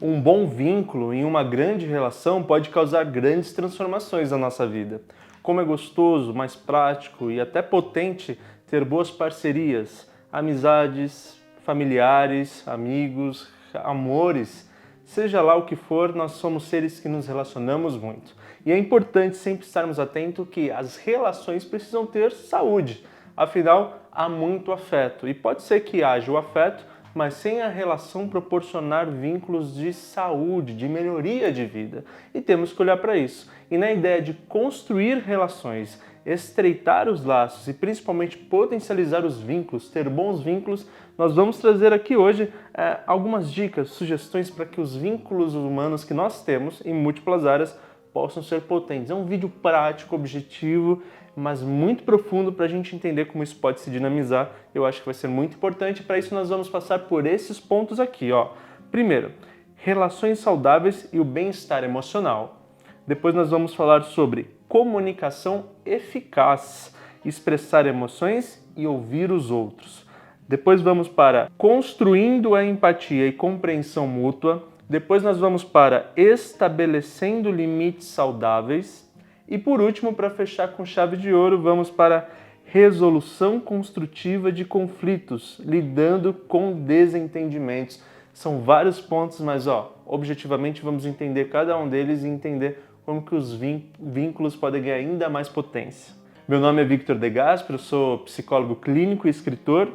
Um bom vínculo em uma grande relação pode causar grandes transformações na nossa vida. Como é gostoso, mais prático e até potente ter boas parcerias, amizades, familiares, amigos, amores. Seja lá o que for, nós somos seres que nos relacionamos muito. E é importante sempre estarmos atentos que as relações precisam ter saúde. Afinal, há muito afeto. E pode ser que haja o afeto, mas sem a relação proporcionar vínculos de saúde, de melhoria de vida. E temos que olhar para isso. E na ideia de construir relações, estreitar os laços e principalmente potencializar os vínculos, ter bons vínculos, nós vamos trazer aqui hoje algumas dicas, sugestões para que os vínculos humanos que nós temos em múltiplas áreas possam ser potentes. É um vídeo prático, objetivo, mas muito profundo para a gente entender como isso pode se dinamizar. Eu acho que vai ser muito importante. Para isso nós vamos passar por esses pontos aqui, ó. Primeiro, relações saudáveis e o bem-estar emocional. Depois nós vamos falar sobre comunicação eficaz, expressar emoções e ouvir os outros. Depois vamos para construindo a empatia e compreensão mútua. Depois nós vamos para estabelecendo limites saudáveis. E por último, para fechar com chave de ouro, vamos para resolução construtiva de conflitos, lidando com desentendimentos. São vários pontos, mas objetivamente vamos entender cada um deles e entender como que os vínculos podem ganhar ainda mais potência. Meu nome é Victor De Gasperi, eu sou psicólogo clínico e escritor.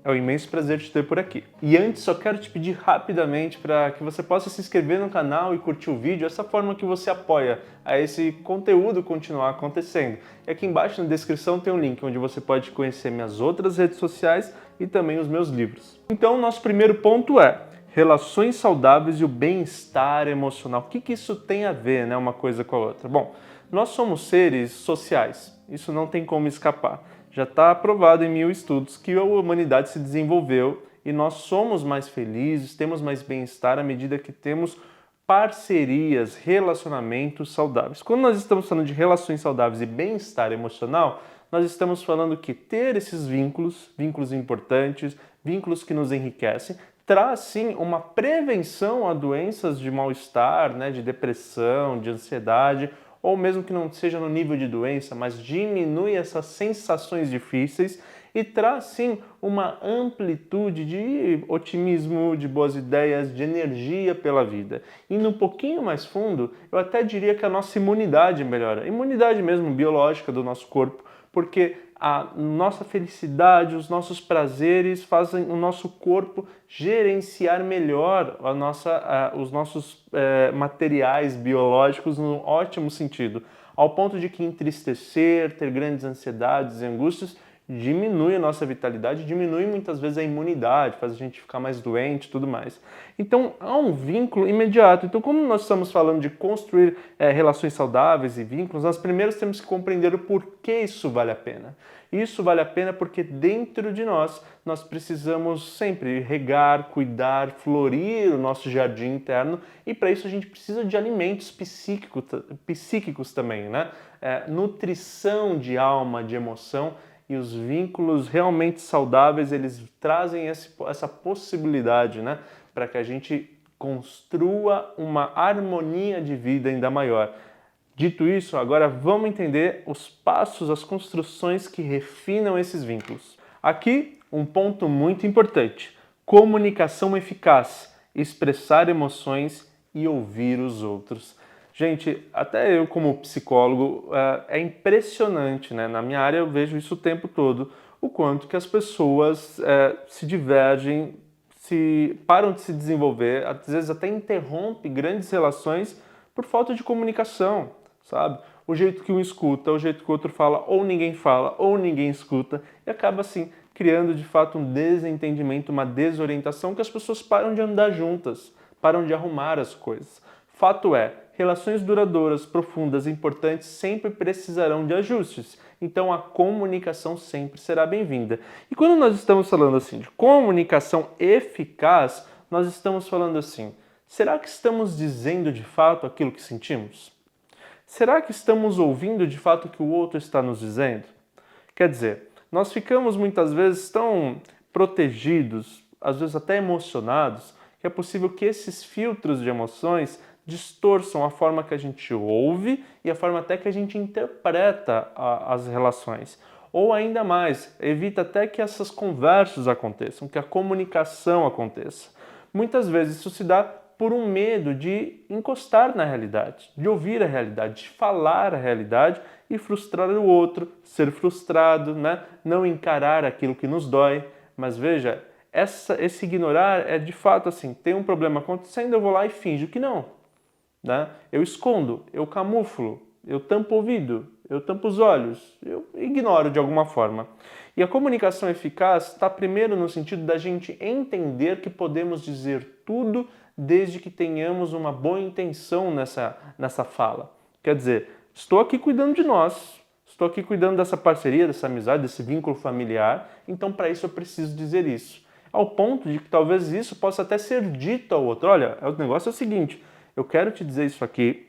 É um imenso prazer te ter por aqui. E antes, só quero te pedir rapidamente para que você possa se inscrever no canal e curtir o vídeo, essa forma que você apoia a esse conteúdo continuar acontecendo. E aqui embaixo na descrição tem um link onde você pode conhecer minhas outras redes sociais e também os meus livros. Então, nosso primeiro ponto é relações saudáveis e o bem-estar emocional. O que isso tem a ver, né, uma coisa com a outra? Bom, nós somos seres sociais, isso não tem como escapar. Já está aprovado em 1000 estudos que a humanidade se desenvolveu e nós somos mais felizes, temos mais bem-estar à medida que temos parcerias, relacionamentos saudáveis. Quando nós estamos falando de relações saudáveis e bem-estar emocional, nós estamos falando que ter esses vínculos, vínculos importantes, vínculos que nos enriquecem, traz sim uma prevenção a doenças de mal-estar, né, de depressão, de ansiedade, ou mesmo que não seja no nível de doença, mas diminui essas sensações difíceis e traz sim uma amplitude de otimismo, de boas ideias, de energia pela vida. Indo um pouquinho mais fundo, eu até diria que a nossa imunidade melhora, a imunidade mesmo biológica do nosso corpo, porque a nossa felicidade, os nossos prazeres fazem o nosso corpo gerenciar melhor os nossos materiais biológicos no ótimo sentido, ao ponto de que entristecer, ter grandes ansiedades e angústias diminui a nossa vitalidade, diminui muitas vezes a imunidade, faz a gente ficar mais doente e tudo mais. Então, há um vínculo imediato. Então, como nós estamos falando de construir relações saudáveis e vínculos, nós primeiro temos que compreender o porquê isso vale a pena. Isso vale a pena porque dentro de nós precisamos sempre regar, cuidar, florir o nosso jardim interno e para isso a gente precisa de alimentos psíquicos também, né? Nutrição de alma, de emoção. E os vínculos realmente saudáveis, eles trazem essa possibilidade, né, para que a gente construa uma harmonia de vida ainda maior. Dito isso, agora vamos entender os passos, as construções que refinam esses vínculos. Aqui, um ponto muito importante: comunicação eficaz, expressar emoções e ouvir os outros. Gente, até eu como psicólogo, é impressionante, né? Na minha área eu vejo isso o tempo todo, o quanto que as pessoas se divergem, param de se desenvolver, às vezes até interrompe grandes relações por falta de comunicação, sabe? O jeito que um escuta, o jeito que o outro fala, ou ninguém escuta, e acaba assim criando de fato um desentendimento, uma desorientação que as pessoas param de andar juntas, param de arrumar as coisas. Fato é, relações duradouras, profundas e importantes sempre precisarão de ajustes, então a comunicação sempre será bem-vinda. E quando nós estamos falando assim de comunicação eficaz, nós estamos falando assim, será que estamos dizendo de fato aquilo que sentimos? Será que estamos ouvindo de fato o que o outro está nos dizendo? Quer dizer, nós ficamos muitas vezes tão protegidos, às vezes até emocionados, que é possível que esses filtros de emoções distorçam a forma que a gente ouve e a forma até que a gente interpreta as relações. Ou ainda mais, evita até que essas conversas aconteçam, que a comunicação aconteça. Muitas vezes isso se dá por um medo de encostar na realidade, de ouvir a realidade, de falar a realidade e frustrar o outro, ser frustrado, né? Não encarar aquilo que nos dói. Mas veja, esse ignorar é de fato assim, tem um problema acontecendo, eu vou lá e finjo que não. Né? Eu escondo, eu camuflo, eu tampo o ouvido, eu tampo os olhos, eu ignoro de alguma forma. E a comunicação eficaz está primeiro no sentido da gente entender que podemos dizer tudo desde que tenhamos uma boa intenção nessa fala. Quer dizer, estou aqui cuidando de nós, estou aqui cuidando dessa parceria, dessa amizade, desse vínculo familiar, então para isso eu preciso dizer isso. Ao ponto de que talvez isso possa até ser dito ao outro. Olha, o negócio é o seguinte, eu quero te dizer isso aqui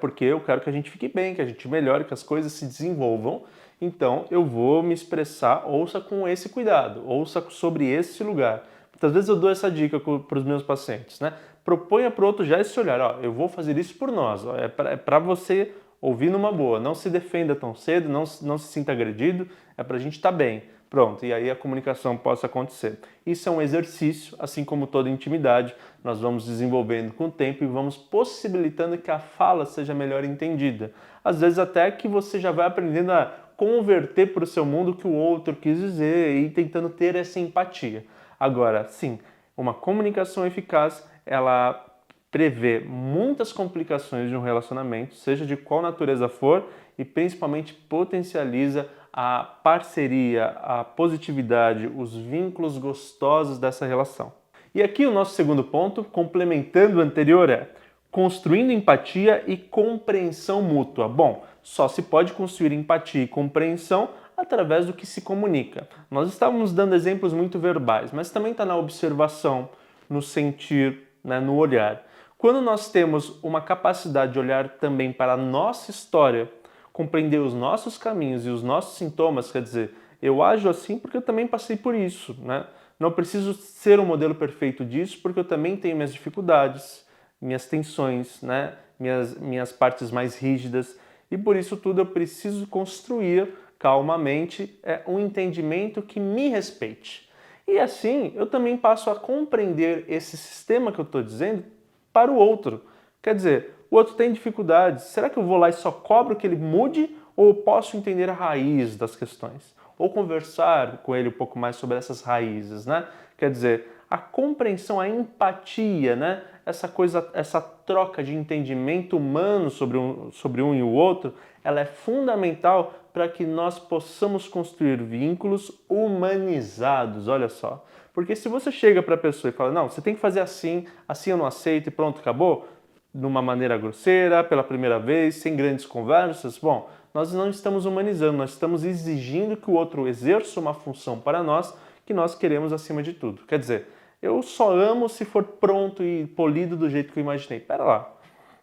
porque eu quero que a gente fique bem, que a gente melhore, que as coisas se desenvolvam. Então eu vou me expressar, ouça com esse cuidado, ouça sobre esse lugar. Muitas vezes eu dou essa dica para os meus pacientes, né? Proponha para o outro já esse olhar, ó, eu vou fazer isso por nós, ó, é para você ouvir numa boa, não se defenda tão cedo, não se sinta agredido, é para a gente estar bem. Pronto, e aí a comunicação possa acontecer. Isso é um exercício, assim como toda intimidade, nós vamos desenvolvendo com o tempo e vamos possibilitando que a fala seja melhor entendida. Às vezes até que você já vai aprendendo a converter para o seu mundo o que o outro quis dizer e tentando ter essa empatia. Agora, sim, uma comunicação eficaz, ela prevê muitas complicações de um relacionamento, seja de qual natureza for, e principalmente potencializa a parceria, a positividade, os vínculos gostosos dessa relação. E aqui o nosso segundo ponto, complementando o anterior, é construindo empatia e compreensão mútua. Bom, só se pode construir empatia e compreensão através do que se comunica. Nós estávamos dando exemplos muito verbais, mas também está na observação, no sentir, né, no olhar. Quando nós temos uma capacidade de olhar também para a nossa história, compreender os nossos caminhos e os nossos sintomas, quer dizer, eu ajo assim porque eu também passei por isso, né? Não preciso ser um modelo perfeito disso porque eu também tenho minhas dificuldades, minhas tensões, né? Minhas partes mais rígidas e por isso tudo eu preciso construir calmamente um entendimento que me respeite. E assim eu também passo a compreender esse sistema que eu estou dizendo para o outro. Quer dizer, o outro tem dificuldades. Será que eu vou lá e só cobro que ele mude ou eu posso entender a raiz das questões? Ou conversar com ele um pouco mais sobre essas raízes, né? Quer dizer, a compreensão, a empatia, né? Essa coisa, essa troca de entendimento humano sobre um e o outro, ela é fundamental para que nós possamos construir vínculos humanizados, olha só. Porque se você chega para a pessoa e fala, não, você tem que fazer assim, assim eu não aceito e pronto, acabou, de uma maneira grosseira, pela primeira vez, sem grandes conversas, bom, nós não estamos humanizando, nós estamos exigindo que o outro exerça uma função para nós que nós queremos acima de tudo. Quer dizer, eu só amo se for pronto e polido do jeito que eu imaginei. Pera lá,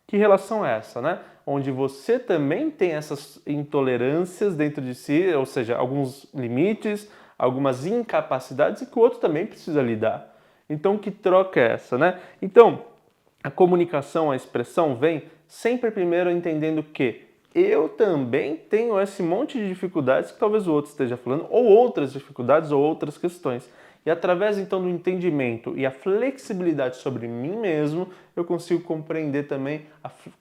que relação é essa, né? Onde você também tem essas intolerâncias dentro de si, ou seja, alguns limites, algumas incapacidades e que o outro também precisa lidar. Então, que troca é essa, né? Então, a comunicação, a expressão vem sempre primeiro entendendo que eu também tenho esse monte de dificuldades que talvez o outro esteja falando, ou outras dificuldades ou outras questões. E através então do entendimento e a flexibilidade sobre mim mesmo, eu consigo compreender também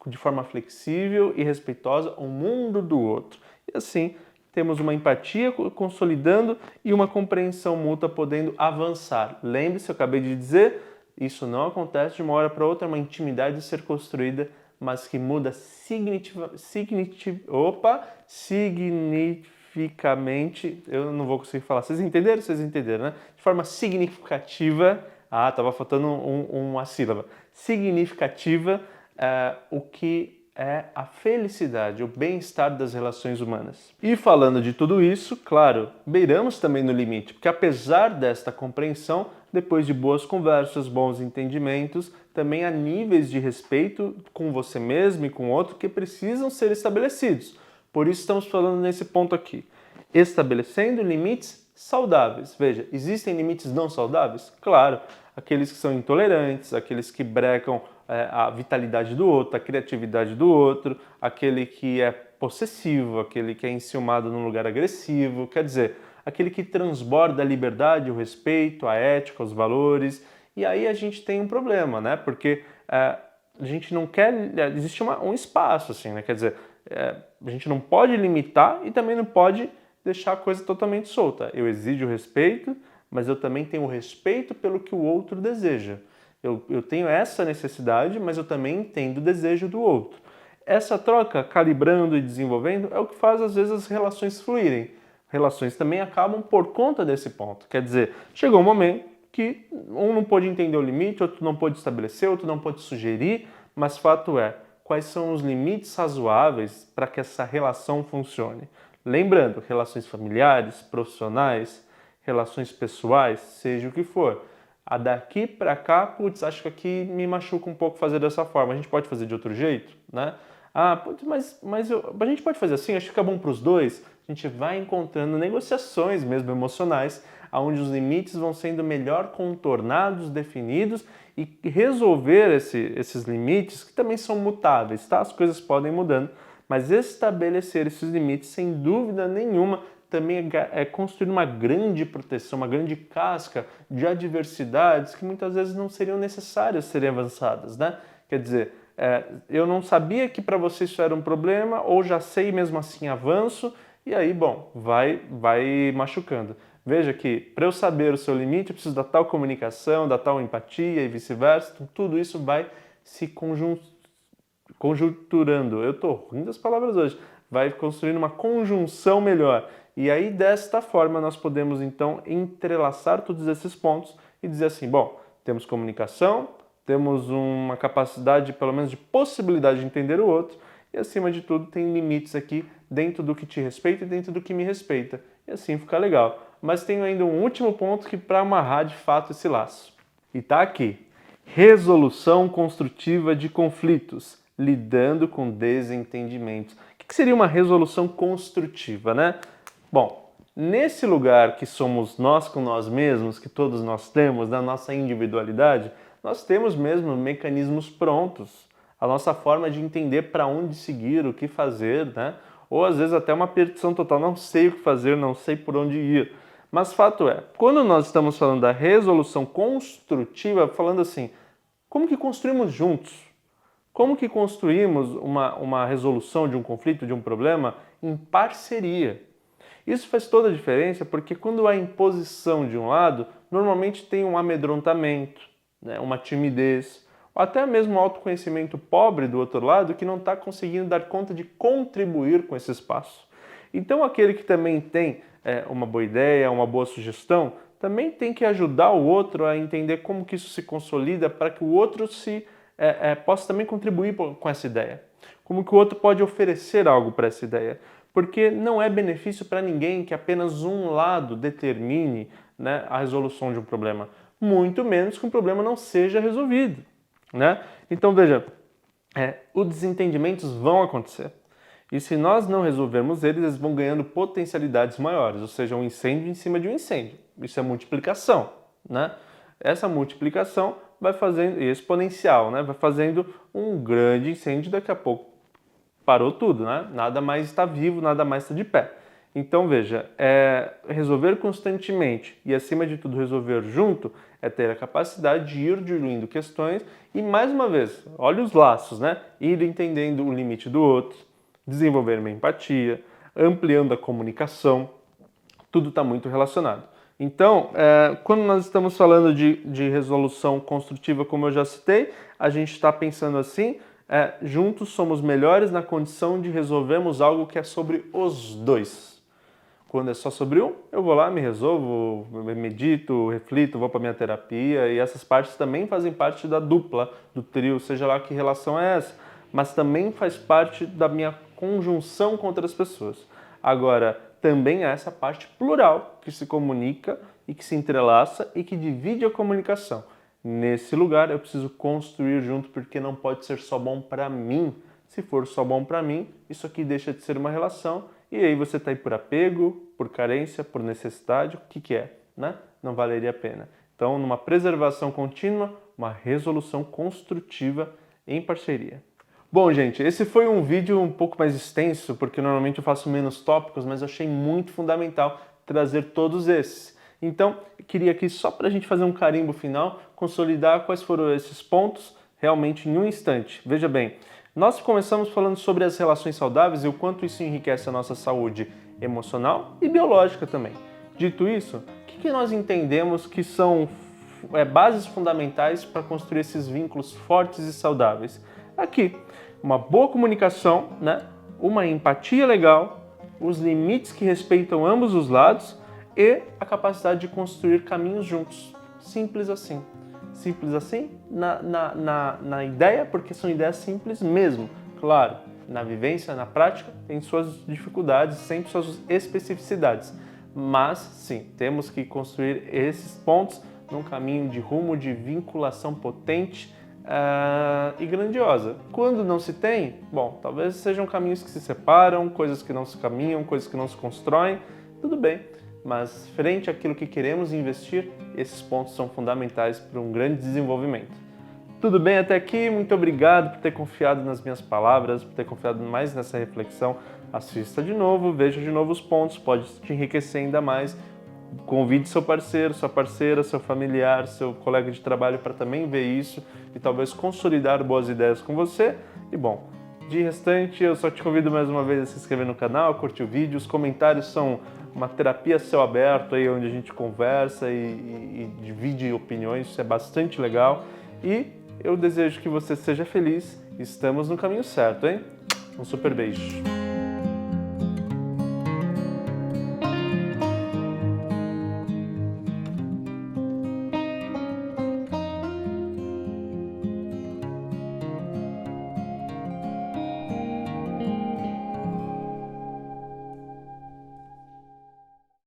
de forma flexível e respeitosa o mundo do outro. E assim, temos uma empatia consolidando e uma compreensão mútua podendo avançar. Lembre-se, eu acabei de dizer, isso não acontece de uma hora para outra, é uma intimidade a ser construída, mas que muda significativamente, eu não vou conseguir falar, vocês entenderam? Vocês entenderam, né? De forma significativa, estava faltando uma sílaba, significativa, o que é a felicidade, o bem-estar das relações humanas. E falando de tudo isso, claro, beiramos também no limite, porque apesar desta compreensão, depois de boas conversas, bons entendimentos, também há níveis de respeito com você mesmo e com o outro que precisam ser estabelecidos. Por isso estamos falando nesse ponto aqui. Estabelecendo limites saudáveis. Veja, existem limites não saudáveis? Claro, aqueles que são intolerantes, aqueles que brecam a vitalidade do outro, a criatividade do outro, aquele que é possessivo, aquele que é enciumado num lugar agressivo, quer dizer, aquele que transborda a liberdade, o respeito, a ética, os valores. E aí a gente tem um problema, né? Porque a gente não quer... Existe um espaço, assim, né? Quer dizer, a gente não pode limitar e também não pode deixar a coisa totalmente solta. Eu exijo respeito, mas eu também tenho respeito pelo que o outro deseja. Eu tenho essa necessidade, mas eu também entendo o desejo do outro. Essa troca, calibrando e desenvolvendo, é o que faz, às vezes, as relações fluírem. Relações também acabam por conta desse ponto. Quer dizer, chegou um momento que um não pôde entender o limite, outro não pôde estabelecer, outro não pôde sugerir, mas fato é, quais são os limites razoáveis para que essa relação funcione? Lembrando, relações familiares, profissionais, relações pessoais, seja o que for. A daqui para cá, putz, acho que aqui me machuca um pouco fazer dessa forma. A gente pode fazer de outro jeito, né? Ah, putz, a gente pode fazer assim, acho que fica bom para os dois. A gente vai encontrando negociações mesmo emocionais, onde os limites vão sendo melhor contornados, definidos e resolver esses limites, que também são mutáveis, tá? As coisas podem mudando, mas estabelecer esses limites, sem dúvida nenhuma, também é construir uma grande proteção, uma grande casca de adversidades que muitas vezes não seriam necessárias serem avançadas, né? Quer dizer, eu não sabia que para você isso era um problema, ou já sei e mesmo assim avanço, e aí, bom, vai machucando. Veja que para eu saber o seu limite, eu preciso da tal comunicação, da tal empatia e vice-versa, então, tudo isso vai se conjunturando. Eu estou ruim das palavras hoje. Vai construindo uma conjunção melhor. E aí, desta forma, nós podemos, então, entrelaçar todos esses pontos e dizer assim, bom, temos comunicação, temos uma capacidade, pelo menos, de possibilidade de entender o outro, e, acima de tudo, tem limites aqui dentro do que te respeita e dentro do que me respeita. E assim fica legal. Mas tenho ainda um último ponto que para amarrar, de fato, esse laço. E tá aqui. Resolução construtiva de conflitos, lidando com desentendimentos. O que seria uma resolução construtiva, né? Bom, nesse lugar que somos nós com nós mesmos, que todos nós temos, na nossa individualidade, nós temos mesmo mecanismos prontos, a nossa forma de entender para onde seguir, o que fazer, né? Ou às vezes até uma perdição total, não sei o que fazer, não sei por onde ir. Mas fato é, quando nós estamos falando da resolução construtiva, falando assim, como que construímos juntos? Como que construímos uma resolução de um conflito, de um problema, em parceria? Isso faz toda a diferença porque quando há imposição de um lado, normalmente tem um amedrontamento, né, uma timidez, ou até mesmo um autoconhecimento pobre do outro lado que não está conseguindo dar conta de contribuir com esse espaço. Então aquele que também tem uma boa ideia, uma boa sugestão, também tem que ajudar o outro a entender como que isso se consolida para que o outro possa também contribuir com essa ideia. Como que o outro pode oferecer algo para essa ideia. Porque não é benefício para ninguém que apenas um lado determine, né, a resolução de um problema. Muito menos que um problema não seja resolvido, né? Então veja, os desentendimentos vão acontecer. E se nós não resolvermos eles vão ganhando potencialidades maiores, ou seja, um incêndio em cima de um incêndio. Isso é multiplicação, né? Essa multiplicação vai fazendo, exponencial, né? Vai fazendo um grande incêndio, daqui a pouco parou tudo, né? Nada mais está vivo, nada mais está de pé. Então veja, resolver constantemente e acima de tudo resolver junto é ter a capacidade de ir diluindo questões e mais uma vez, olha os laços, né? Ir entendendo o limite do outro, desenvolver uma empatia, ampliando a comunicação, tudo está muito relacionado. Então, quando nós estamos falando de resolução construtiva, como eu já citei, a gente está pensando assim, juntos somos melhores na condição de resolvermos algo que é sobre os dois. Quando é só sobre um, eu vou lá, me resolvo, medito, reflito, vou para minha terapia e essas partes também fazem parte da dupla, do trio, seja lá que relação é essa, mas também faz parte da minha conjunção com outras pessoas. Agora, também há essa parte plural que se comunica e que se entrelaça e que divide a comunicação. Nesse lugar eu preciso construir junto porque não pode ser só bom para mim. Se for só bom para mim, isso aqui deixa de ser uma relação e aí você está aí por apego, por carência, por necessidade, o que é, né? Não valeria a pena. Então, numa preservação contínua, uma resolução construtiva em parceria. Bom, gente, esse foi um vídeo um pouco mais extenso, porque normalmente eu faço menos tópicos, mas eu achei muito fundamental trazer todos esses. Então, eu queria aqui, só para a gente fazer um carimbo final, consolidar quais foram esses pontos realmente em um instante. Veja bem, nós começamos falando sobre as relações saudáveis e o quanto isso enriquece a nossa saúde emocional e biológica também. Dito isso, o que nós entendemos que são bases fundamentais para construir esses vínculos fortes e saudáveis? Aqui, uma boa comunicação, né? Uma empatia legal, os limites que respeitam ambos os lados e a capacidade de construir caminhos juntos. Simples assim. Simples assim na ideia, porque são ideias simples mesmo. Claro, na vivência, na prática, tem suas dificuldades, sempre suas especificidades. Mas, sim, temos que construir esses pontos num caminho de rumo de vinculação potente e grandiosa. Quando não se tem, bom, talvez sejam caminhos que se separam, coisas que não se caminham, coisas que não se constroem, tudo bem. Mas frente àquilo que queremos investir, esses pontos são fundamentais para um grande desenvolvimento. Tudo bem até aqui? Muito obrigado por ter confiado nas minhas palavras, por ter confiado mais nessa reflexão. Assista de novo, veja de novo os pontos, pode te enriquecer ainda mais. Convide seu parceiro, sua parceira, seu familiar, seu colega de trabalho para também ver isso e talvez consolidar boas ideias com você. E bom, de restante, eu só te convido mais uma vez a se inscrever no canal, curtir o vídeo. Os comentários são uma terapia a céu aberto, aí, onde a gente conversa e divide opiniões, isso é bastante legal. E eu desejo que você seja feliz. Estamos no caminho certo, hein? Um super beijo.